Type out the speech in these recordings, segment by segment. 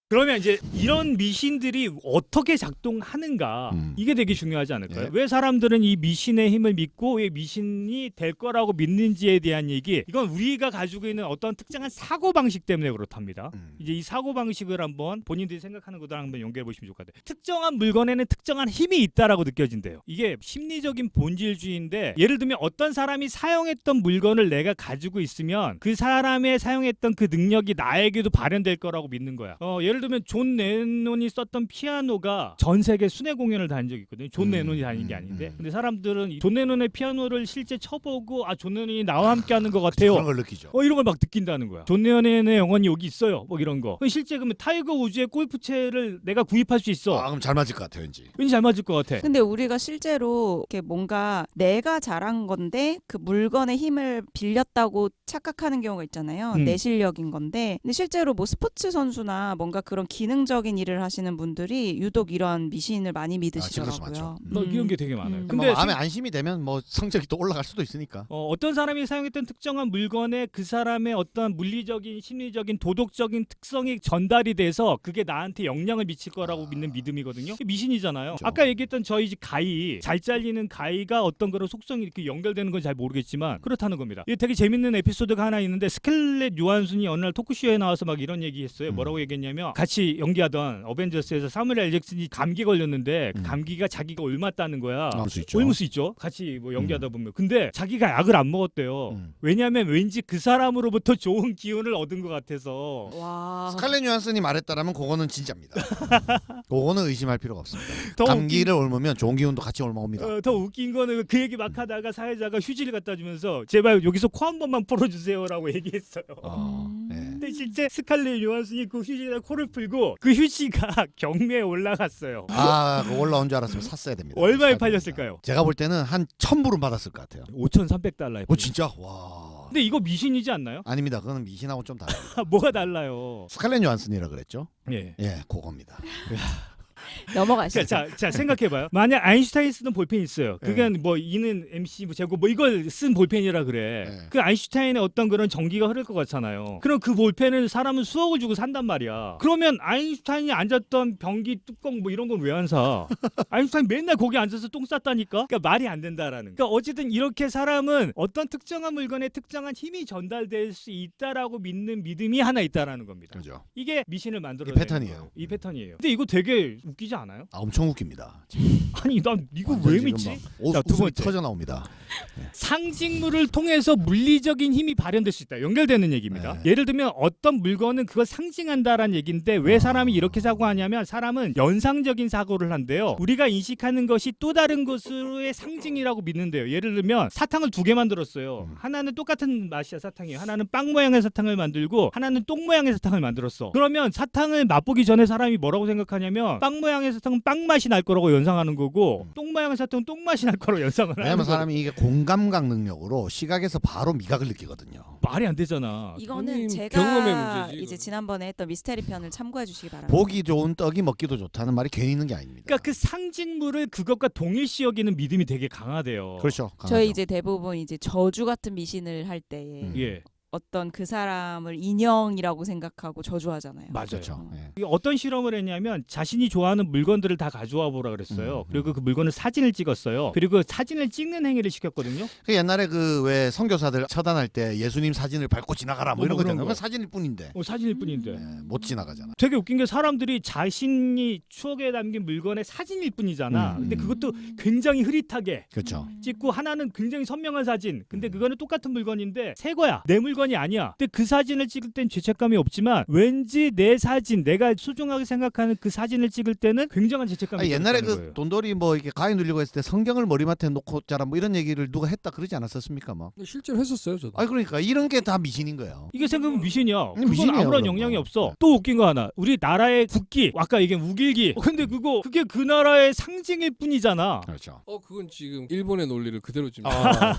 그러면 이제 이런 미신들이 어떻게 작동하는가 이게 되게 중요하지 않을까요? 예. 왜 사람들은 이 미신의 힘을 믿고 왜 미신이 될 거라고 믿는지에 대한 얘기, 이건 우리가 가지고 있는 어떤 특정한 사고방식 때문에 그렇답니다. 이제 이 사고방식을 한번 본인들이 생각하는 것랑 한번 연결해 보시면 좋을 것 같아요. 특정한 물건에는 특정한 힘이 있다라고 느껴진대요. 이게 심리적인 본질주의인데, 예를 들면 어떤 사람이 사용했던 물건을 내가 가지고 있으면 그 사람의 사용했던 그 능력이 나에게도 발현될 거라고 믿는 거야. 예를 들면 존 레논이 썼던 피아노가 전 세계 순회 공연을 다닌 적이 있거든요. 존 레논이 다닌 게 아닌데, 근데 사람들은 존 레논의 피아노를 실제 쳐보고 존 레논이 나와 함께 하는 것 같아요. 그런 걸 느끼죠. 이런 걸 막 느낀다는 거야. 존 레논의 영혼이 여기 있어요. 뭐 이런 거. 실제 그러면 타이거 우즈의 골프채를 내가 구입할 수 있어. 그럼 잘 맞을 것 같아요, 왠지. 왠지 잘 맞을 것 같아. 근데 우리가 실제로 이렇게 뭔가 내가 잘한 건데 그 물건의 힘을 빌렸다고 착각하는 경우가 있잖아요. 내 실력인 건데. 근데 실제로 뭐 스포츠 선수나 뭔가 그런 기능적인 일을 하시는 분들이 유독 이런 미신을 많이 믿으시더라고요. 이런 게 되게 많아요. 근데 마음에 안심이 되면 뭐 성적이 또 올라갈 수도 있으니까. 어떤 사람이 사용했던 특정한 물건에 그 사람의 어떤 물리적인, 심리적인, 도덕적인 특성이 전달이 돼서 그게 나한테 영향을 미칠 거라고 믿는 믿음이거든요. 미신이잖아요. 그렇죠. 아까 얘기했던 저희 집 가위, 잘 잘리는 가위가 어떤 그런 속성이 이렇게 연결되는 건 잘 모르겠지만 그렇다는 겁니다. 이게 되게 재밌는 에피소드가 하나 있는데, 스칼렛 요한슨이 어느 날 토크쇼에 나와서 막 이런 얘기했어요. 뭐라고 얘기했냐면, 같이 연기하던 어벤져스에서 사무엘 L 잭슨이 감기 걸렸는데 그 감기가 자기가 옮았다는 거야. 올 수 있죠. 옮을 수 있죠. 같이 뭐 연기하다 보면. 근데 자기가 약을 안 먹었대요. 왜냐하면 왠지 그 사람으로부터 좋은 기운을 얻은 것 같아서. 와. 스칼렛 요한슨이 말했다라면 그거는 진짜입니다. 그거는 의심할 필요가 없습니다. 더 감기를 옮으면 좋은 기운도 같이 옮아옵니다. 더 웃긴 거는 그 얘기 막 하다가 사회자가 휴지를 갖다 주면서 제발 여기서 코 한 번만 풀어주세요라고 얘기했어요. 네. 근데 실제 스칼렛 요한슨이 그 휴지에다 코를 풀고 그 휴지가 경매에 올라갔어요. 그거 올라온 줄 알았으면 샀어야 됩니다. 얼마에 팔렸을까요? 제가 볼 때는 한 1,000불은 받았을 것 같아요. $5,300에. 진짜? 와. 근데 이거 미신이지 않나요? 아닙니다. 그거는 미신하고 좀 다릅니다. 뭐가 달라요? 스칼렛 요한슨이라 그랬죠? 예. 예, 그겁니다. 넘어가시죠. 자 생각해봐요. 만약 아인슈타인 쓰던 볼펜이 있어요. 그게 뭐 E는 MC 제곱 뭐 이걸 쓴 볼펜이라 그래. 네. 그 아인슈타인의 어떤 그런 전기가 흐를 것 같잖아요. 그럼 그 볼펜을 사람은 수억을 주고 산단 말이야. 그러면 아인슈타인이 앉았던 변기 뚜껑 뭐 이런 건 왜 안 사? 아인슈타인 맨날 거기 앉아서 똥 쌌다니까. 그러니까 말이 안 된다라는. 그러니까 어쨌든 이렇게 사람은 어떤 특정한 물건에 특정한 힘이 전달될 수 있다라고 믿는 믿음이 하나 있다라는 겁니다. 그죠? 이게 미신을 만들어. 이 패턴이에요. 이 패턴이에요. 근데 이거 되게 웃기지 않아요? 엄청 웃깁니다. 아니 난 이거 왜 믿지? 자, 두 웃음이 번째. 터져 나옵니다. 상징물을 통해서 물리적인 힘이 발현될 수 있다. 연결되는 얘기입니다. 네. 예를 들면 어떤 물건은 그걸 상징한다라는 얘기인데, 왜 사람이 이렇게 사고하냐면, 사람은 연상적인 사고를 한대요. 우리가 인식하는 것이 또 다른 것으로의 상징이라고 믿는데요. 예를 들면 사탕을 2개 만들었어요. 하나는 똑같은 맛이야, 사탕이에요. 하나는 빵 모양의 사탕을 만들고 하나는 똥 모양의 사탕을 만들었어. 그러면 사탕을 맛보기 전에 사람이 뭐라고 생각하냐면, 빵 모양의 사탕은 빵 맛이 날 거라고 연상하는 거고, 똥 모양의 사탕은 똥 맛이 날 거라고 연상을 하는 왜냐면 거고. 사람이 이게 공감각 능력으로 시각에서 바로 미각을 느끼거든요. 말이 안 되잖아. 이거는 형님, 제가 경험의 문제지, 이제 이거는. 지난번에 했던 미스테리 편을 참고해 주시기 바랍니다. 보기 좋은 떡이 먹기도 좋다는 말이 괜히 있는 게 아닙니다. 그러니까 그 상징물을 그것과 동일시 여기는 믿음이 되게 강하대요. 그렇죠. 저희 이제 대부분 이제 저주 같은 미신을 할 때 예, 어떤 그 사람을 인형이라고 생각하고 저주하잖아요. 맞아요. 그렇죠. 예. 이게 어떤 실험을 했냐면, 자신이 좋아하는 물건들을 다 가져와 보라 그랬어요. 그리고 그 물건을 사진을 찍었어요. 그리고 사진을 찍는 행위를 시켰거든요. 그 옛날에 그 왜 선교사들 처단할 때 예수님 사진을 밟고 지나가라 뭐 이런 그런 거잖아요. 거. 그건 사진일 뿐인데 사진일 뿐인데. 예, 못 지나가잖아. 되게 웃긴 게, 사람들이 자신이 추억에 담긴 물건의 사진일 뿐이잖아. 근데 그것도 굉장히 흐릿하게 그렇죠. 찍고, 하나는 굉장히 선명한 사진. 근데 그거는 똑같은 물건인데 새 거야. 내 물건이 아니야. 근데 그 사진을 찍을 땐 죄책감이 없지만, 왠지 내 사진, 내가 소중하게 생각하는 그 사진을 찍을 때는 굉장한 죄책감이 옛날에 들었다는 그 거예요. 돈돌이 뭐 이렇게 가위 눌리고 했을 때 성경을 머리맡에 놓고 자라 뭐 이런 얘기를 누가 했다 그러지 않았었습니까 막. 실제로 했었어요, 저도. 그러니까 이런 게 다 미신인 거예요. 이게 생각하면 미신이야. 그건 미신이에요, 아무런 그런 영향이 거. 없어. 또 웃긴 거 하나. 우리 나라의 국기, 아까 얘기한 우길기. 근데 그게 그 나라의 상징일 뿐이잖아. 그렇죠. 그건 지금 일본의 논리를 그대로 지금.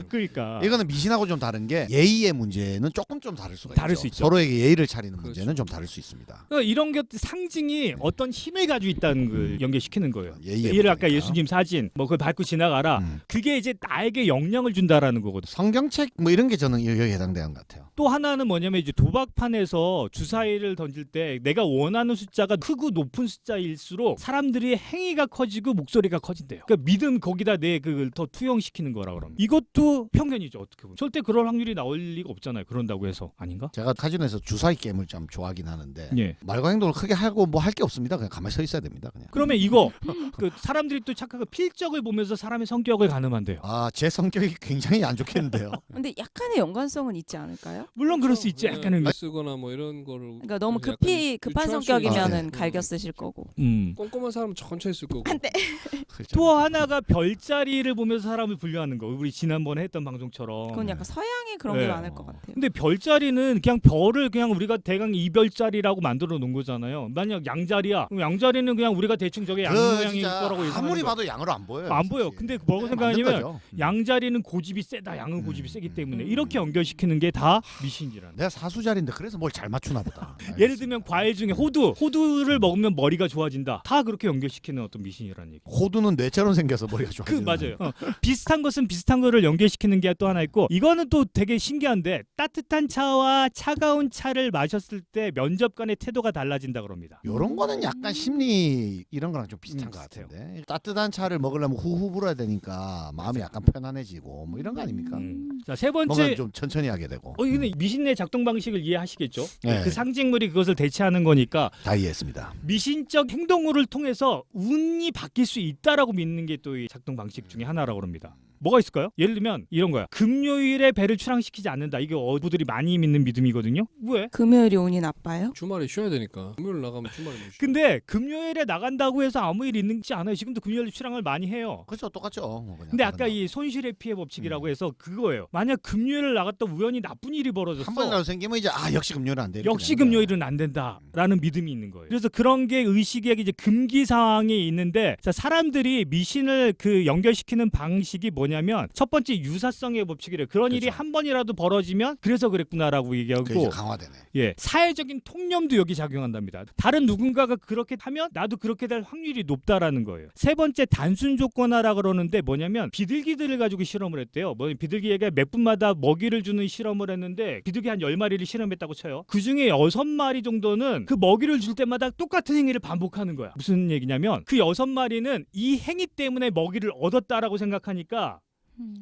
그러니까. 이거는 미신하고 좀 다른 게 예의의 문제는 조금 좀 다를 수가 다를 있죠. 수 있죠. 서로에게 예의를 차리는 그렇죠. 문제는 좀 다를 수 있습니다. 그러니까 이런 게 상징이 어떤 힘을 가지고 있다는 걸 연계시키는 거예요. 예의에 예를 아까 보니까. 예수님 사진 뭐 그걸 밟고 지나가라. 그게 이제 나에게 영향을 준다라는 거거든. 성경책 뭐 이런 게 저는 여기에 해당되는 것 같아요. 또 하나는 뭐냐면 이제 도박판에서 주사위를 던질 때 내가 원하는 숫자가 크고 높은 숫자일수록 사람들이 행위가 커지고 목소리가 커진대요. 그러니까 믿음 거기다 내 그걸 더 투영시키는 거라 그러면 이것도 편견이죠. 어떻게 보면 절대 그럴 확률이 나올 리가 없잖아요. 그런다고 해서 아닌가? 제가 카지노에서 주사위 게임을 좀 좋아하긴 하는데 예. 말과 행동을 크게 하고 뭐 할 게 없습니다. 그냥 가만히 서 있어야 됩니다. 그냥. 그러면 이거 그 사람들이 또 착각하고 필적을 보면서 사람의 성격을 가늠한대요. 제 성격이 굉장히 안 좋겠는데요. 근데 약간의 연관성은 있지 않을까요? 물론 그럴 수 있지. 약간은 쓰거나 뭐 이런 거를 그러니까 너무 약간 급한 유추할 수 성격이면은 있는 갈겨 쓰실 거고. 꼼꼼한 사람은 천천히 쓸 거고. 그렇죠. 또 하나가 별자리를 보면서 사람을 분류하는 거. 우리 지난번에 했던 방송처럼. 그건 약간 서양에 그런 네. 게 많을 것 같아요. 근데 별자리는 그냥 별을 그냥 우리가 대강 이별자리라고 만들어 놓은 거잖아요. 만약 양자리야. 그럼 양자리는 그냥 우리가 대충 저게 양 모양일 진짜 거라고 예상하는 아무리 거야. 봐도 양으로 안 보여요. 안 보여. 사실. 근데 뭐라고 그냥 만든 생각하냐면 거죠. 양자리는 고집이 세다. 양은 고집이 세기 때문에 이렇게 연결시키는 게 다 미신이라는. 내가 사수자리인데 그래서 뭘 잘 맞추나 보다. 예를 들면 과일 중에 호두를 먹으면 머리가 좋아진다. 다 그렇게 연결시키는 어떤 미신이라는 얘기. 호두는 뇌처럼 생겨서 머리가 좋아. 그 맞아요. 비슷한 것은 비슷한 거를 연결시키는 게 또 하나 있고 이거는 또 되게 신기한데 따뜻한 차와 차가운 차를 마셨을 때 면접관의 태도가 달라진다 그럽니다. 요런 거는 약간 심리 이런 거랑 좀 비슷한 것 비슷해요. 같은데 따뜻한 차를 먹으려면 후후 불어야 되니까 마음이 약간 편안해지고 뭐 이런 거 아닙니까? 자, 세 뭔가 번째 좀 천천히 하게 되고. 이거는 미신의 작동 방식을 이해하시겠죠? 네. 그 상징물이 그것을 대체하는 거니까 다 이해했습니다. 미신적 행동을 통해서 운이 바뀔 수 있다라고 믿는 게 또 이 작동 방식 중에 하나라고 합니다. 뭐가 있을까요? 예를 들면 이런 거야. 금요일에 배를 출항시키지 않는다. 이게 어부들이 많이 믿는 믿음이거든요. 왜? 금요일이 운이 나빠요? 주말에 쉬어야 되니까. 금요일 나가면 주말에 못 쉬어. 근데 금요일에 나간다고 해서 아무 일 있는지 않아요. 지금도 금요일 출항을 많이 해요. 그렇죠, 똑같죠. 뭐 그냥 근데 아까 다른 이 손실의 피해 법칙이라고 해서 그거예요. 만약 금요일을 나갔다 우연히 나쁜 일이 벌어졌어. 한 번이라도 생기면 이제 역시 금요일은 안 돼. 이렇게 역시 되는 거야. 금요일은 안 된다라는 믿음이 있는 거예요. 그래서 그런 게 의식의 이제 금기 사항이 있는데 자, 사람들이 미신을 그 연결시키는 방식이 뭐냐면 첫 번째 유사성의 법칙이래요. 그런 일이 그렇죠. 한 번이라도 벌어지면 그래서 그랬구나라고 그게 이제 얘기하고 강화되네. 예, 사회적인 통념도 여기 작용한답니다. 다른 누군가가 그렇게 하면 나도 그렇게 될 확률이 높다라는 거예요. 세 번째 단순 조건화라 그러는데 뭐냐면 비둘기들을 가지고 실험을 했대요. 비둘기에게 몇 분마다 먹이를 주는 실험을 했는데 비둘기 한 10마리를 실험했다고 쳐요. 그중에 6마리 정도는 그 먹이를 줄 때마다 똑같은 행위를 반복하는 거야. 무슨 얘기냐면 그 6마리는 이 행위 때문에 먹이를 얻었다라고 생각하니까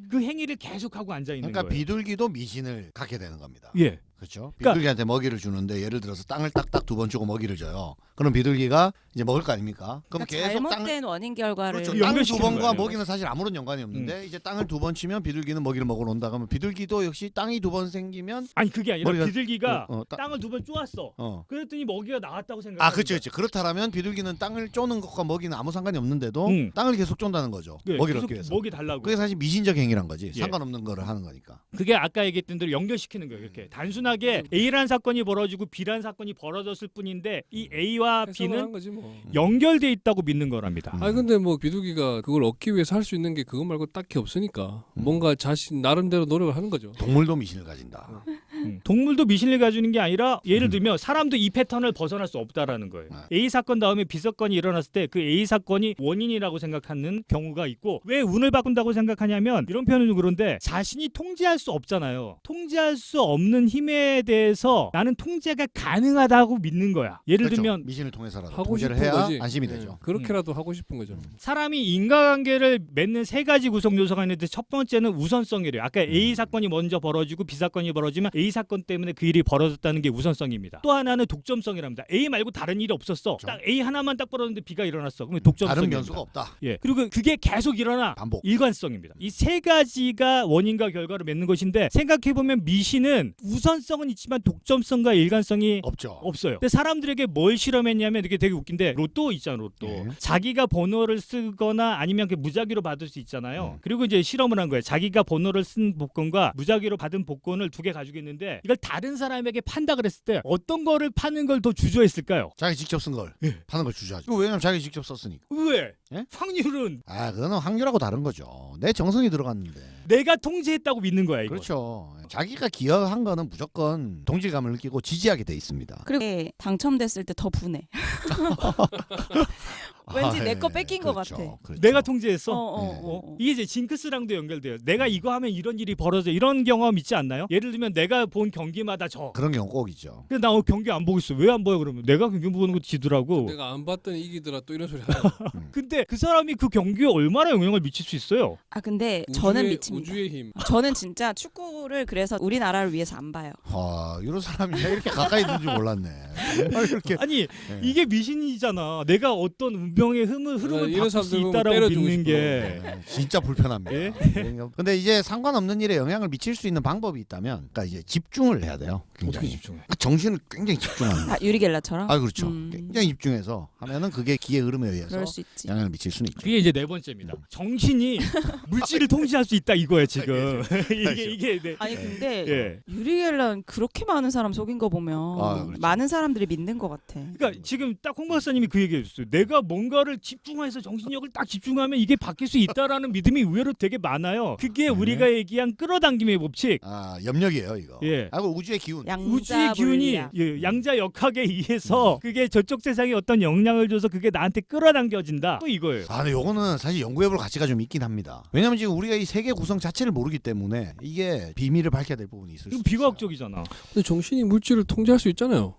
그 행위를 계속하고 앉아 있는 그러니까 거예요. 비둘기도 미신을 갖게 되는 겁니다. 예. 그렇죠. 그러니까- 비둘기한테 먹이를 주는데 예를 들어서 땅을 딱딱 2번 주고 먹이를 줘요. 그럼 비둘기가 이제 먹을 거 아닙니까? 그럼 그러니까 계속 잘못된 원인 결과를 그렇죠. 땅을 두 연결시키는 번과 거예요. 먹이는 사실 아무런 연관이 없는데 이제 땅을 2번 치면 비둘기는 먹이를 먹으러 온다. 그러면 비둘기도 역시 땅이 2번 생기면 아니 그게 아니라 머리가- 비둘기가 땅- 땅을 2번 쪼았어. 어. 그랬더니 먹이가 나왔다고 생각해. 그렇죠, 그렇죠. 그렇다면 비둘기는 땅을 쪼는 것과 먹이는 아무 상관이 없는데도 땅을 계속 쫀다는 거죠. 먹이를 얻기 위해서. 먹이 달라고. 그게 사실 미신적 행위란 거지. 예. 상관없는 거를 하는 거니까. 그게 아까 얘기했던 대로 연결시키는 거예요. 이렇게 단순하게 A라는 사건이 벌어지고 B라는 사건이 벌어졌을 뿐인데 이 A와 해석을 한 B는 거지 뭐. 연결돼 있다고 믿는 거랍니다. 아니 근데 뭐 비둘기가 그걸 얻기 위해서 할 수 있는 게 그거 말고 딱히 없으니까 뭔가 자신 나름대로 노력을 하는 거죠. 동물도 미신을 가진다. 동물도 미신을 가지는 게 아니라 예를 들면 사람도 이 패턴을 벗어날 수 없다라는 거예요. A 사건 다음에 B 사건이 일어났을 때 그 A 사건이 원인이라고 생각하는 경우가 있고 왜 운을 바꾼다고 생각하냐면 이런 표현은 그런데 자신이 통제할 수 없잖아요. 통제할 수 없는 힘에 대해서 나는 통제가 가능하다고 믿는 거야. 예를 그렇죠. 들면 미신을 통해서라도 하고 통제를 싶은 해야 거지. 안심이 네, 되죠. 그렇게라도 하고 싶은 거죠. 사람이 인간관계를 맺는 3가지 구성 요소가 있는데 첫 번째는 우선성이래요. 아까 A 사건이 먼저 벌어지고 B 사건이 벌어지면 A 사건 때문에 그 일이 벌어졌다는 게 우선성입니다. 또 하나는 독점성이랍니다. A 말고 다른 일이 없었어. 그렇죠. 딱 A 하나만 딱 벌어졌는데 B가 일어났어. 그러면 독점성입니다. 다른 변수가 없다. 예. 그리고 그게 계속 일어나. 반복. 일관성입니다. 이 3가지가 원인과 결과를 맺는 것인데 생각해 보면 미신은 우선성은 있지만 독점성과 일관성이 없죠. 없어요. 근데 사람들에게 뭘 실험했냐면 이게 되게 웃긴데 로또 있잖아, 로또. 예. 자기가 번호를 쓰거나 아니면 그 무작위로 받을 수 있잖아요. 그리고 이제 실험을 한 거예요. 자기가 번호를 쓴 복권과 무작위로 받은 복권을 2개 가지고 있는데 있는데 이걸 다른 사람에게 판다 그랬을 때 어떤 거를 파는 걸 더 주저했을까요? 자기 직접 쓴 걸 예. 파는 걸 주저하죠. 이거 왜냐면 자기 직접 썼으니까. 왜? 예? 확률은 그거는 확률하고 다른 거죠. 내 정성이 들어갔는데. 내가 통제했다고 믿는 거야. 이거. 그렇죠. 자기가 기여한 거는 무조건 동질감을 느끼고 지지하게 돼 있습니다. 그리고 당첨됐을 때 더 분해. 왠지 내 거 뺏긴 것 그렇죠. 같아. 그렇죠. 내가 통제했어. 어. 이게 이제 징크스랑도 연결돼요. 내가 이거 하면 이런 일이 벌어져. 이런 경험 있지 않나요? 예를 들면 내가 본 경기마다 져. 그런 경우 꼭 있죠. 근데 나 경기 안 보고 있어. 왜 안 보여 그러면? 내가 경기 보는 거 지더라고. 내가 안 봤더니 이기더라 또 이런 소리 하잖아. 근데 그 사람이 그 경기에 얼마나 영향을 미칠 수 있어요? 아 근데 저는 우주의- 미칩니다. 우주의 힘. 저는 진짜 축구를 그래서 우리나라를 위해서 안 봐요. 이런 사람이 이렇게 가까이 있는 줄 몰랐네. 이렇게 아니 예. 이게 미신이잖아. 내가 어떤 운명의 흐름을 이런 바꿀 수 사람들 보면 있다라고 때려주고 믿는 싶어. 게 진짜 불편합니다. 예? 근데 이제 상관없는 일에 영향을 미칠 수 있는 방법이 있다면, 그러니까 이제 집중을 해야 돼요. 어떻게 굉장히. 집중해? 정신을 굉장히 집중하는. 아 유리겔라처럼? 그렇죠. 굉장히 집중해서 하면은 그게 기의 흐름에 의해서 그럴 수 있지. 영향을 미칠 수는 있죠. 그게 이제 네 번째입니다. 정신이 물질을 통제할 수 있다 이거예요 지금. 이게 네. 아니 근데 예. 유리겔라는 그렇게 많은 사람 속인 거 보면 그렇죠. 많은 사람들이 믿는 것 같아. 그러니까 지금 딱 홍 박사님이 그 얘기해줬어요. 내가 뭔가를 집중해서 정신력을 딱 집중하면 이게 바뀔 수 있다라는 믿음이 의외로 되게 많아요. 그게 우리가 얘기한 끌어당김의 법칙. 염력이에요 이거. 예. 그 우주의 기운. 우주의 기운이 양자 역학에 의해서 그게 저쪽 세상에 어떤 영향을 줘서 그게 나한테 끌어당겨진다. 또 이거예요. 근데 요거는 사실 연구해볼 가치가 좀 있긴 합니다. 왜냐면 지금 우리가 이 세계 구성 자체를 모르기 때문에 이게 비밀을 밝혀야 될 부분이 있을 수 이거 있어요. 비과학적이잖아. 근데 정신이 물질을 통제할 수 있잖아요.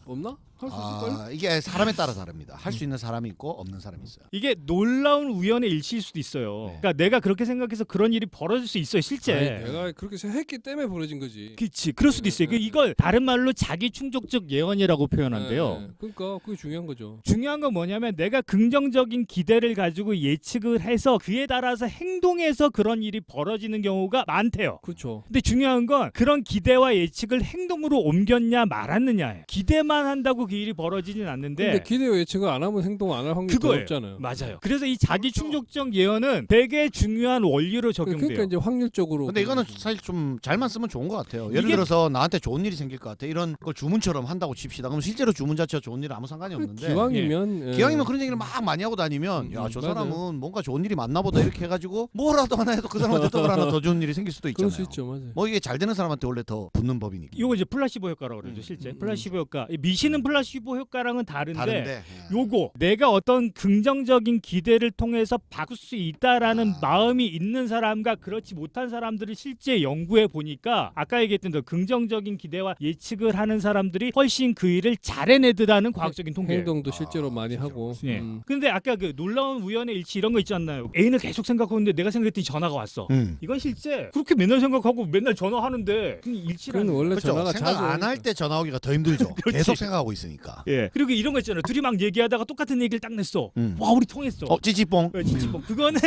없나? 할 수 있을걸? 이게 사람에 따라 다릅니다. 할 수 있는 사람이 있고 없는 사람이 있어요. 이게 놀라운 우연의 일치일 수도 있어요. 그러니까 내가 그렇게 생각해서 그런 일이 벌어질 수 있어요, 실제. 아니, 내가 그렇게 했기 때문에 벌어진 거지. 그치, 그럴 수도 있어요. 이걸 다른 말로 자기 충족적 예언이라고 표현한대요. 네, 그러니까 그게 중요한 거죠. 중요한 건 뭐냐면 내가 긍정적인 기대를 가지고 예측을 해서 그에 따라서 행동해서 그런 일이 벌어지는 경우가 많대요. 그렇죠. 근데 중요한 건 그런 기대와 예측을 행동으로 옮겼냐 말았느냐예요. 기대만 한다고 그 일이 벌어지진 않는데 근데 기대와 예측을 안 하면 행동 안 할 확률이 더 그거예요. 높잖아요. 맞아요. 그래서 이 자기 충족적 예언은 되게 중요한 원리로 적용돼요. 그러니까 이제 확률적으로. 근데 이거는 사실 좀 잘만 쓰면 좋은 것 같아요. 예를 이게- 들어서 나한테 좋은 일이 생길 것 같아. 이런 걸 주문처럼 한다고 칩시다. 그럼 실제로 주문 자체가 좋은 일은 아무 상관이 없는데 기왕이면 기왕이면 그런 얘기를 막 많이 하고 다니면 야 저 맞아요. 사람은 뭔가 좋은 일이 많나 보다 이렇게 해가지고 뭐라도 하나 해도 그 사람한테 또 하나 더 좋은 일이 생길 수도 그럴 있잖아요. 수 있죠, 맞아요. 뭐 이게 잘 되는 사람한테 원래 더 붙는 법이니까. 요거 이제 플라시보 효과라고 그러죠. 실제 플라시보 효과. 이 미신은 플라시보 효과랑은 다른데 요거 내가 어떤 긍정적인 기대를 통해서 바꿀 수 있다라는 마음이 있는 사람과 그렇지 못한 사람들을 실제 연구해 보니까 아까 얘기했던 그 긍정적인 기대와 예측을 하는 사람들이 훨씬 그 일을 잘해내더라는 과학적인 통계예요. 행동도 실제로 많이 하고. 예. 근데 아까 그 놀라운 우연의 일치 이런 거 있지 않나요? 애인을 계속 생각하고 있는데 내가 생각했더니 전화가 왔어. 이건 실제 그렇게 맨날 생각하고 맨날 전화하는데 일치라는 그건 원래 그렇죠. 전화가 생각 자주 안 할 때 전화 오기가 더 힘들죠. 그렇지. 계속 생각하고 있으니까. 예. 그리고 이런 거 있잖아요. 둘이 막 얘기하다가 똑같은 얘기를 딱 냈어. 음. 와 우리 통했어. 찌찌뽕. 진짜 뭐 그거는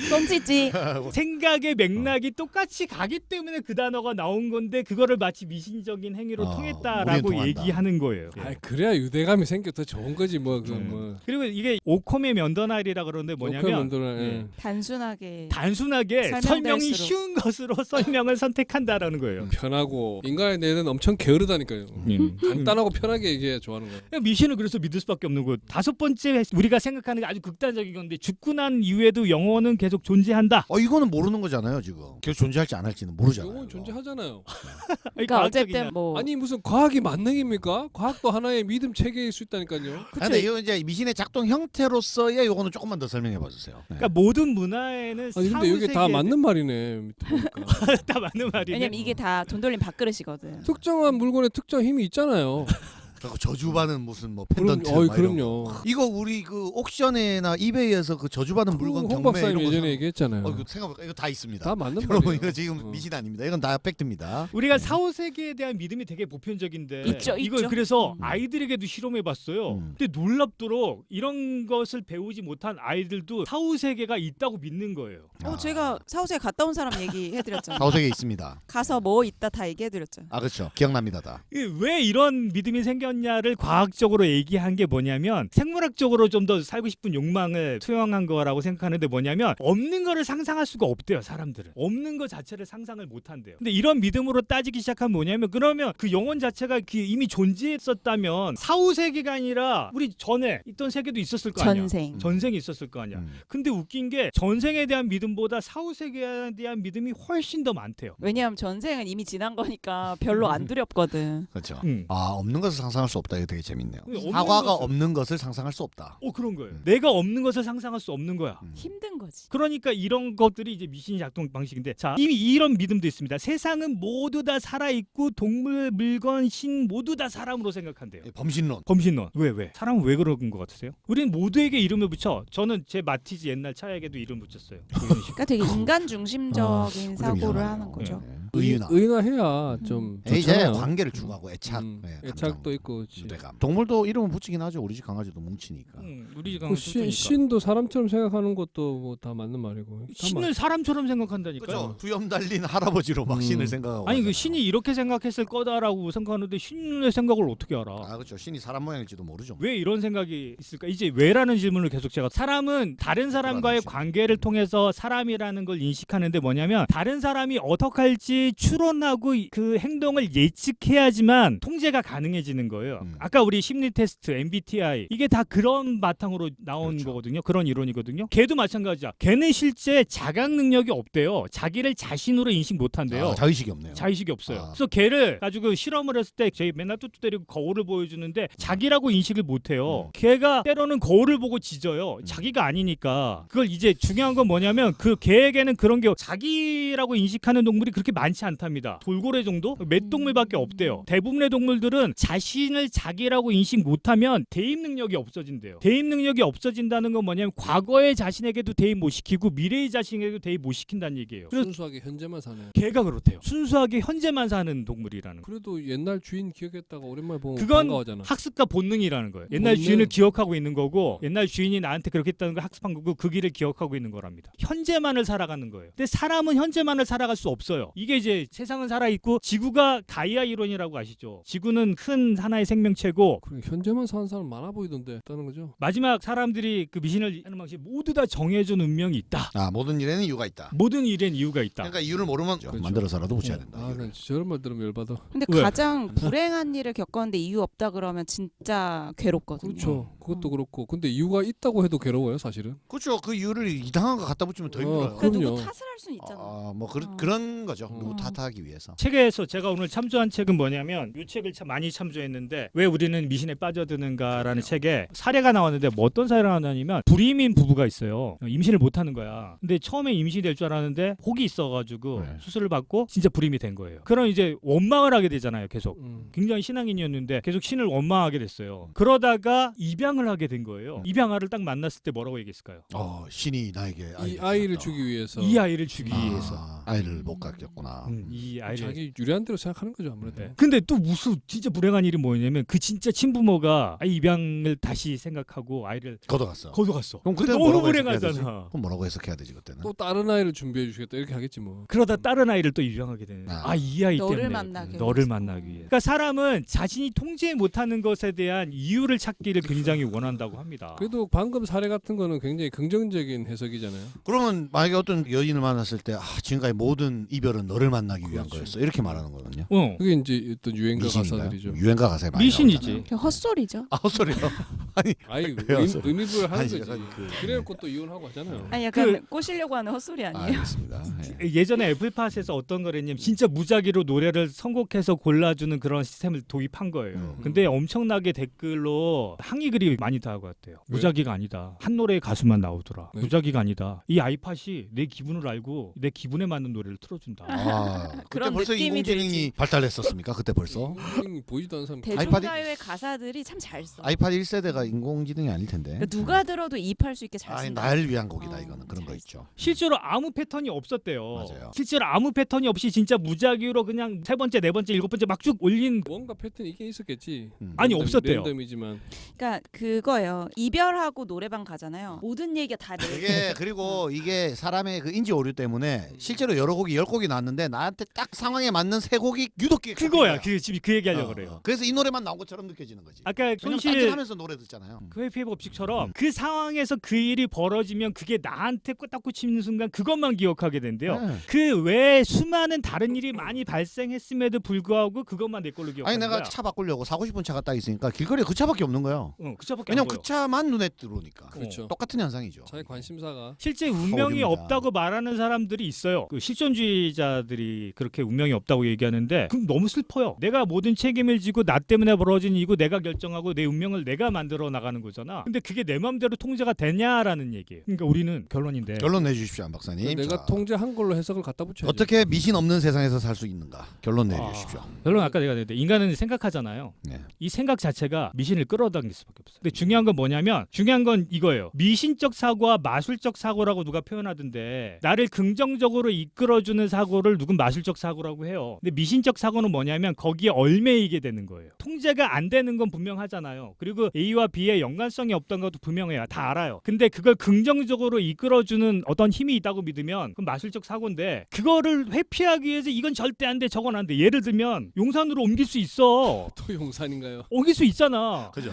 똥찌찌. 생각의 맥락이 똑같이 가기 때문에 그 단어가 나온 건데 그거를 마치 미신적인 행위로 우리는 통했다라고 통한다. 얘기하는 거예요. 아, 그래야 유대감이 생겨 더 좋은 거지 뭐 그 뭐. 그리고 이게 오컴의 면도날이라 그러는데 뭐냐면 예. 단순하게 단순하게 설명될수록. 설명이 쉬운 것으로 설명을 선택한다라는 거예요. 편하고 인간의 뇌는 엄청 게으르다니까요. 간단하고 편하게 얘기해 좋아하는 거예요. 그냥 미신을 그래서 믿을 수밖에 없는 거. 다섯 번째 우리가 생각하는 게 아주 극단적인 건데 죽고 난 이후에도 영혼은 계속 존재한다. 이거는 모르는 거잖아요 지금. 계속 존재할지 안 할지는 모르잖아요. 이건 존재하잖아요. 그러니까 어쨌든 뭐 아니 무슨 과학이 만능입니까? 과학도 하나의 믿음 체계일 수 있다니까요. 근데 이거 이제 미신의 작동 형태로서의 요거는 조금만 더 설명해 봐주세요. 네. 그러니까 모든 문화에는 아니 근데 이게 다 맞는 말이네. 밑에 보니까. 다 맞는 말이네. 왜냐면 이게 다 돈 돌림 밥그릇이거든. 특정한 물건에 특정 힘이 있잖아요. 그리고 저주받은 무슨 뭐 그럼, 펜던트 막 이런 거. 그럼요. 이거 우리 그 옥션이나 이베이에서 그 저주받은 물건 홍 경매 박사님 이런 거 예전에 얘기했잖아요. 이거 생각해보니까 이거 다 있습니다. 다 맞는 여러분 말이에요. 이거 지금 미신 아닙니다. 이건 다 팩트입니다. 우리가 사후세계에 대한 믿음이 되게 보편적인데 있죠, 이걸 있죠. 그래서 아이들에게도 실험해봤어요. 근데 놀랍도록 이런 것을 배우지 못한 아이들도 사후세계가 있다고 믿는 거예요. 제가 사우스에 갔다 온 사람 얘기해드렸잖아요. 사후세계에 있습니다. 가서 뭐 있다 다 얘기해드렸죠. 그렇죠. 기억납니다 다. 이게 왜 이런 믿음이 생겼냐 아니었냐를 과학적으로 얘기한 게 뭐냐면 생물학적으로 좀 더 살고 싶은 욕망을 투영한 거라고 생각하는데 뭐냐면 없는 거를 상상할 수가 없대요. 사람들은 없는 거 자체를 상상을 못 한대요. 근데 이런 믿음으로 따지기 시작하면 뭐냐면 그러면 그 영혼 자체가 이미 존재했었다면 사후 세계가 아니라 우리 전에 있던 세계도 있었을 거 아니야. 전생이 있었을 거 아니야. 근데 웃긴 게 전생에 대한 믿음보다 사후 세계에 대한 믿음이 훨씬 더 많대요. 왜냐하면 전생은 이미 지난 거니까 별로 안 두렵거든. 그렇죠. 음. 아 없는 것을 상상할 수 없다. 이거 되게 재밌네요. 없는 사과가 것을- 없는 것을 상상할 수 없다. 그런 거예요. 내가 없는 것을 상상할 수 없는 거야. 힘든 거지. 그러니까 이런 것들이 이제 미신이 작동 방식인데 자 이미 이런 믿음도 있습니다. 세상은 모두 다 살아있고 동물, 물건, 신 모두 다 사람으로 생각한대요. 범신론. 범신론. 왜? 사람은 왜 그런 것 같으세요? 우리는 모두에게 이름을 붙여. 저는 제 마티즈 옛날 차에게도 이름 붙였어요. 그러니까 되게 인간 중심적인 사고를 이상하네요. 하는 거죠. 네. 의윤아. 의인화해야 좀 이제 좋잖아요. 관계를 추구하고 애착. 애착도 있고 그렇지. 유대감. 동물도 이름을 붙이긴 하죠. 우리 집 강아지도 뭉치니까. 우리 그 신도 사람처럼 생각하는 것도 뭐 다 맞는 말이고. 다 신을 사람처럼 생각한다니까요. 그렇죠. 두염 달린 할아버지로 막 신을 생각하고. 아니 그 하잖아요. 신이 이렇게 생각했을 거다라고 생각하는데 신의 생각을 어떻게 알아? 아 그렇죠. 신이 사람 모양일지도 모르죠. 왜 이런 생각이 있을까? 이제 왜라는 질문을 계속 제가 사람은 다른 사람과의 관계를 통해서 사람이라는 걸 인식하는데 뭐냐면 다른 사람이 어떻게 할지 추론하고 그 행동을 예측해야지만 통제가 가능해지는 거예요. 아까 우리 심리 테스트 MBTI 이게 다 그런 바탕으로 나온 그렇죠. 거거든요. 그런 이론이거든요. 걔도 마찬가지야. 걔는 실제 자각 능력이 없대요. 자기를 자신으로 인식 못 한대요. 자의식이 없네요. 자의식이 없어요. 아. 그래서 걔를 가지고 실험을 했을 때 저희 맨날 뚜뚜 때리고 거울을 보여주는데 자기라고 인식을 못해요. 걔가 때로는 거울을 보고 짖어요. 자기가 아니니까. 그걸 이제 중요한 건 뭐냐면 그 걔에게는 그런 게 자기라고 인식하는 동물이 그렇게 많지 않답니다. 돌고래 정도? 몇 동물밖에 없대요. 대부분의 동물들은 자신을 자기라고 인식 못하면 대입 능력이 없어진대요. 대입 능력이 없어진다는 건 뭐냐면 과거의 자신에게도 대입 못 시키고 미래의 자신에게도 대입 못 시킨다는 얘기예요. 그래서 순수하게 현재만 사네. 걔가 그렇대요. 순수하게 현재만 사는 동물이라는 거. 그래도 옛날 주인 기억했다가 오랜만에 보면 그건 반가워하잖아. 학습과 본능이라는 거예요. 옛날 본능. 주인을 기억하고 있는 거고 옛날 주인이 나한테 그렇게 했다는 걸 학습한 거고 그 길을 기억하고 있는 거랍니다. 현재만을 살아가는 거예요. 근데 사람은 현재만을 살아갈 수 없어요. 이게 이제 세상은 살아있고 지구가 가이아 이론이라고 아시죠? 지구는 큰 하나의 생명체고 그래, 현재만 사는 사람 많아 보이던데 있다는 거죠. 마지막 사람들이 그 미신을 하는 방식 모두 다 정해준 운명이 있다. 아 모든 일에는 이유가 있다. 모든 일엔 이유가 있다. 그러니까 이유를 모르면 그렇죠. 만들어서라도 붙여야 된다. 아, 이유를. 난 저런 말 들으면 열받아. 근데 왜? 가장 불행한 일을 겪었는데 이유 없다 그러면 진짜 괴롭거든요. 그렇죠. 그것도 그렇고. 근데 이유가 있다고 해도 괴로워요, 사실은. 그렇죠. 그 이유를 이상한 거 갖다 붙이면 더 힘들어요. 그러니까 그럼요. 누구 탓을 할 수는 있잖아. 뭐 그런 거죠. 누구 어. 탓하기 위해서. 책에서 제가 오늘 참조한 책은 뭐냐면 이 책을 참 많이 참조했는데 왜 우리는 미신에 빠져드는가라는 책에 사례가 나왔는데 뭐 어떤 사례가 나왔냐면 불임인 부부가 있어요. 임신을 못하는 거야. 근데 처음에 임신이 될 줄 알았는데 혹이 있어가지고 네. 수술을 받고 진짜 불임이 된 거예요. 그럼 이제 원망을 하게 되잖아요. 계속. 음. 굉장히 신앙인이었는데 계속 신을 원망하게 됐어요. 그러다가 입양을 하게 된 거예요. 입양아를 딱 만났을 때 뭐라고 얘기했을까요? 신이 나에게 이 아이를 주셨다. 주기 위해서 이 아이를 주기 위해서. 아이를 못 갖겠구나. 이 아이를 자기 유리한 대로 생각하는 거죠, 아무래도. 네. 근데 또 무슨 진짜 불행한 일이 뭐냐면 그 진짜 친부모가 아이 입양을 다시 생각하고 아이를 걷어갔어. 거둬갔어. 그럼 그때 너무 뭐라고 해석해야 되지? 불행하잖아. 그럼 뭐라고 해석해야 되지 그때는? 또 다른 아이를 준비해 주시겠다 이렇게 하겠지 뭐. 그러다 다른 아이를 또 입양하게 되는. 아. 이 아이 너를 때문에 만나기 너를 위해서. 만나기 위해. 그러니까 사람은 자신이 통제 못하는 것에 대한 이유를 찾기를 굉장히 원한다고 합니다. 그래도 방금 사례 같은 거는 굉장히 긍정적인 해석이잖아요. 그러면 만약에 어떤 여인을 만났을 때 지금까지 모든 이별은 너를 만나기 위한 그렇지. 거였어. 이렇게 말하는 거거든요. 그게 이제 어떤 유행가 미신인가요? 가사들이죠. 유행가 가사에 많이 미신이지. 나오잖아요. 그냥 헛소리죠. 헛소리요. 아이 그래요? 의미부여하는 아니, 거지. 약간 그래놓고 또 이혼하고 하잖아요. 아니 약간 꼬시려고 하는 헛소리 아니에요? 알겠습니다. 예. 예전에 애플팟에서 어떤 거랬냐면 진짜 무작위로 노래를 선곡해서 골라주는 그런 시스템을 도입한 거예요. 근데 엄청나게 댓글로 항의 글이 많이 달아왔대요. 왜? 무작위가 아니다. 한 노래의 가수만 나오더라. 네. 무작위가 아니다. 이 아이팟이 내 기분을 알고 내 기분에 맞는 노래를 틀어준다. 그때 그런 벌써 느낌이 인공지능이 발달했었습니까? 그때 벌써? 보이지도 않는 사람. 대중가요의 가사들이 참 잘 써. 아이팟 1세대가 자체가 인공지능이 아닐 텐데. 그러니까 누가 들어도 이입할 수 있게 잘 아니 쓴다. 날 위한 곡이다 어, 이거는 그런 거 잘 있죠. 실제로 아무 패턴이 없었대요. 맞아요. 실제로 아무 패턴이 없이 진짜 무작위로 그냥 세 번째, 네 번째, 일곱 번째 막 쭉 올린 뭔가 패턴이 있긴 있었겠지. 아니, 없었대요. 랜덤이지만 그러니까 그거예요. 이별하고 노래방 가잖아요. 모든 얘기가 다 내. 이게 그리고 이게 사람의 그 인지 오류 때문에 실제로 여러 곡이 10곡이 나왔는데 나한테 딱 상황에 맞는 3곡이 유독 그거야. 지금 그 얘기하려고 그래요. 그래서 이 노래만 나온 것처럼 느껴지는 거지. 아까 왜냐면 손실 하면서 노래 듣잖아요. 그 회피의 법칙처럼 그 상황에서 그 일이 벌어지면 그게 나한테 딱 꽂히는 순간 그것만 기억하게 된대요. 네. 그 외에 수많은 다른 일이 많이 발생했음에도 불구하고 그것만 내 걸로 아니 기억하는 내가 거야. 차 바꾸려고 사고 싶은 차가 딱 있으니까 길거리에 그 차밖에 없는 거예요. 그 차밖에 안 왜냐면 보여. 그 차만 눈에 들어오니까. 그렇죠. 똑같은 현상이죠. 자기 관심사가 실제 운명이 어렵습니다. 없다고 말하는 사람들이 있어요. 그 실존주의자들이 그렇게 운명이 없다고 얘기하는데 그럼 너무 슬퍼요. 내가 모든 책임을 지고 나 때문에 벌어진 이고 내가 결정하고 내 운명을 내가 만들어 나가는 거잖아. 근데 그게 내 마음대로 통제가 되냐라는 얘기예요. 그러니까 우리는 결론인데 결론 내주십시오, 안 박사님. 내가 자, 통제한 걸로 해석을 갖다 붙여야지. 어떻게 미신 없는 세상에서 살 수 있는가? 결론 내주십시오. 결론 아까 내가 했는데 인간은 생각하잖아요. 네. 이 생각 자체가 미신을 끌어당길 수밖에 없어요. 근데 중요한 건 뭐냐면 중요한 건 이거예요. 미신적 사고와 마술적 사고라고 누가 표현하던데 나를 긍정적으로 이끌어주는 사고를 누군 마술적 사고라고 해요. 근데 미신적 사고는 뭐냐면 거기에 얽매이게 되는 거예요. 통제가 안 되는 건 분명하잖아요. 그리고 A와 B의 연관성이 없던 것도 분명해요. 다 알아요. 근데 그걸 긍정적으로 이끌어주는 어떤 힘이 있다고 믿으면 그건 마술적 사고인데 그거를 회피하기 위해서 이건 절대 안 돼, 저건 안 돼. 예를 들면 용산으로 옮길 수 있어. 또 용산인가요? 옮길 수 있잖아. 그죠?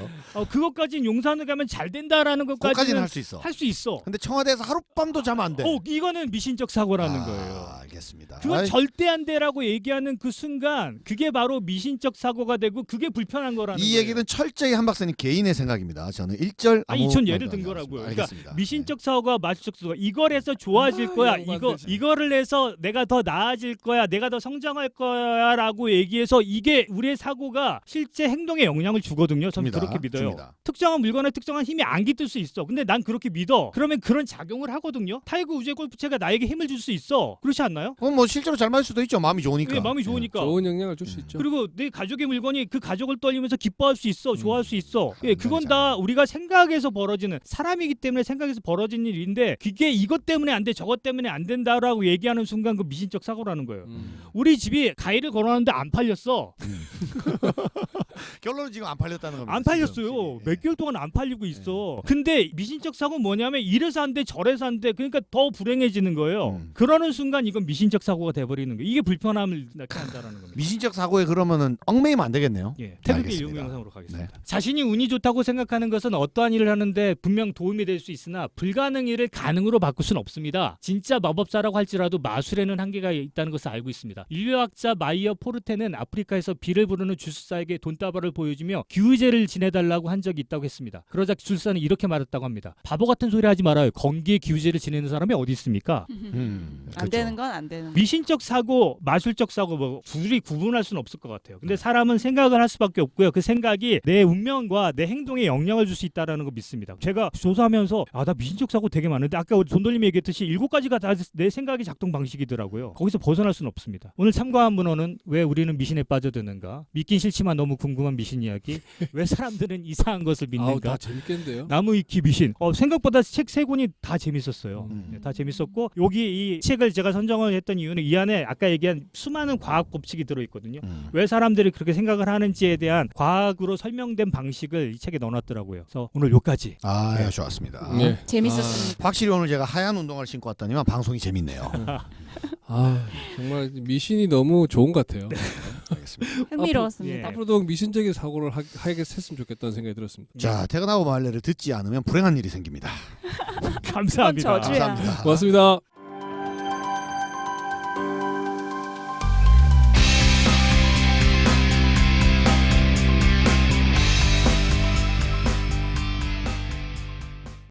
그것까지는 용산을 가면 잘 된다라는 거기까지는 것까지는 할 수 있어. 할 수 있어. 근데 청와대에서 하룻밤도 자면 안 돼. 이거는 미신적 사고라는 거예요. 알겠습니다. 그건 아이, 절대 안 돼라고 얘기하는 그 순간 그게 바로 미신적 사고가 되고 그게 불편한 거라는 이 거예요. 얘기는 철저히 한 박사님 개인의 생각입니다. 저는 1절 아니 전 예를 든 거라고요. 그러니까 알겠습니다. 미신적 사고가 마술적 사고 이걸 해서 좋아질 거야. 양반들. 이거를 해서 내가 더 나아질 거야. 내가 더 성장할 거야라고 얘기해서 이게 우리의 사고가 실제 행동에 영향을 주거든요. 저는 줍니다. 그렇게 믿어요. 줍니다. 특정한 물건에 특정한 힘이 안 깃들 수 있어. 근데 난 그렇게 믿어. 그러면 그런 작용을 하거든요. 타이거 우주의 골프채가 나에게 힘을 줄 수 있어. 그렇지 않나요? 그건 뭐 실제로 잘 맞을 수도 있죠. 마음이 좋으니까. 왜 마음이 좋으니까. 좋은 영향을 줄 수 있죠. 그리고 내 가족의 물건이 그 가족을 떨리면서 기뻐할 수 있어, 좋아할 수 있어. 그건 다 우리가 생각에서 벌어지는 사람이기 때문에 생각에서 벌어지는 일인데 그게 이것 때문에 안 돼, 저것 때문에 안 된다라고 얘기하는 순간 그 미신적 사고라는 거예요. 우리 집이 가위를 걸어놨는데 안 팔렸어. 결론은 지금 안 팔렸다는 겁니다. 안 팔렸어요. 지금. 몇 개월 동안 안 팔리고 있어. 근데 미신적 사고는 뭐냐면 이래서 안 돼, 저래서 안 돼. 그러니까 더 불행해지는 거예요. 그러는 순간 이건 미신적 사고가 돼버리는 거예요. 이게 불편함을 나타낸다라는 겁니다. 미신적 사고에 그러면은 얽매이면 안 되겠네요. 예, 태극기 알겠습니다. 일부 영상으로 가겠습니다. 네. 자신이 운이 좋다고 생각하는 것은 어떠한 일을 하는데 분명 도움이 될 수 있으나 불가능 일을 가능으로 바꿀 수는 없습니다. 진짜 마법사라고 할지라도 마술에는 한계가 있다는 것을 알고 있습니다. 인류학자 마이어 포르테는 아프리카에서 비를 부르는 주술사에게 돈다발을 보여주며 기우제를 지내달라고 한 적이 있다고 했습니다. 그러자 주술사는 이렇게 말했다고 합니다. 바보 같은 소리 하지 말아요. 건기에 기우제를 지내는 사람이 어디 있습니까? 안 그렇죠. 되는 건 안 되는. 미신적 사고, 마술적 사고 뭐 둘이 구분할 수는 없을 것 같아요. 근데 사람은 생각을 할 수밖에 없고요. 그 생각이 내 운명과 내 행동에 영향을 줄 수 있다라는 거 믿습니다. 제가 조사하면서 나 미신적 사고 되게 많은데 아까 손돌림이 얘기했듯이 7가지가 다 내 생각의 작동 방식이더라고요. 거기서 벗어날 수는 없습니다. 오늘 참고한 문헌은 왜 우리는 미신에 빠져드는가? 믿긴 싫지만 너무 궁금한 미신 이야기. 왜 사람들은 이상한 것을 아우 믿는가? 다 재밌겠는데요. 나무위키 미신. 생각보다 책 3권이 다 재밌었어요. 네, 다 재밌었고 여기 이 책을 제가 선정을 했던 이유는 이 안에 아까 얘기한 수많은 과학 법칙이 들어있거든요. 왜 사람들이 그렇게 생각을 하는지에 대한 과학으로 설명된 방식을 이 책에 넣어놨더라고요. 그래서 오늘 여기까지. 네, 좋았습니다. 네. 재밌었습니다. 확실히 오늘 제가 하얀 운동화를 신고 왔더니만 방송이 재밌네요. 정말 미신이 너무 좋은 것 같아요. 알겠습니다. 흥미로웠습니다. 예. 앞으로도 미신적인 사고를 하게 했으면 좋겠다는 생각이 들었습니다. 자, 퇴근하고 말레를 듣지 않으면 불행한 일이 생깁니다. 감사합니다. 저주야. 감사합니다. 고맙습니다.